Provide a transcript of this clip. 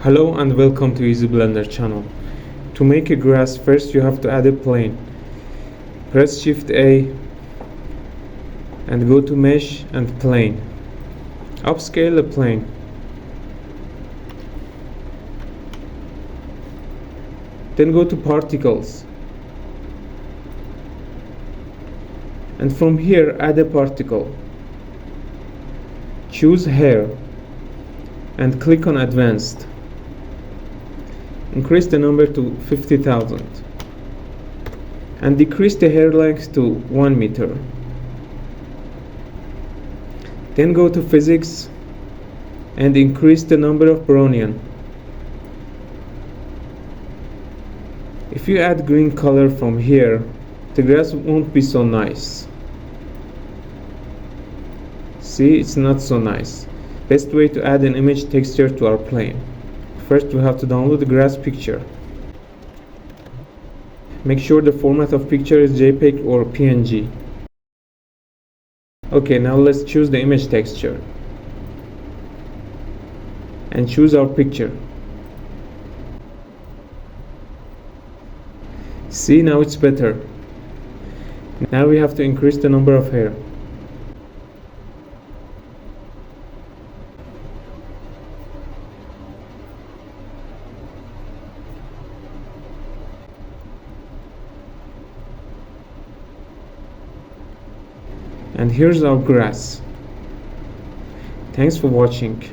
Hello and welcome to Easy Blender channel. To make a grass, first you have to add a plane. Press Shift A and go to Mesh and Plane. Upscale the plane. Then go to Particles. And from here add a particle. Choose Hair and click on Advanced. Increase the number to 50,000 and decrease the hair length to 1 meter. Then go to Physics and increase the number of Brownian. If you add green color from here, the grass won't be so nice. See, it's not so nice. Best way to add an image texture to our plane. First we have to download the grass picture. Make sure the format of picture is JPEG or PNG. Okay, now let's choose the image texture and choose our picture. See, now it's better. Now we have to increase the number of hair. And here's our grass. Thanks for watching.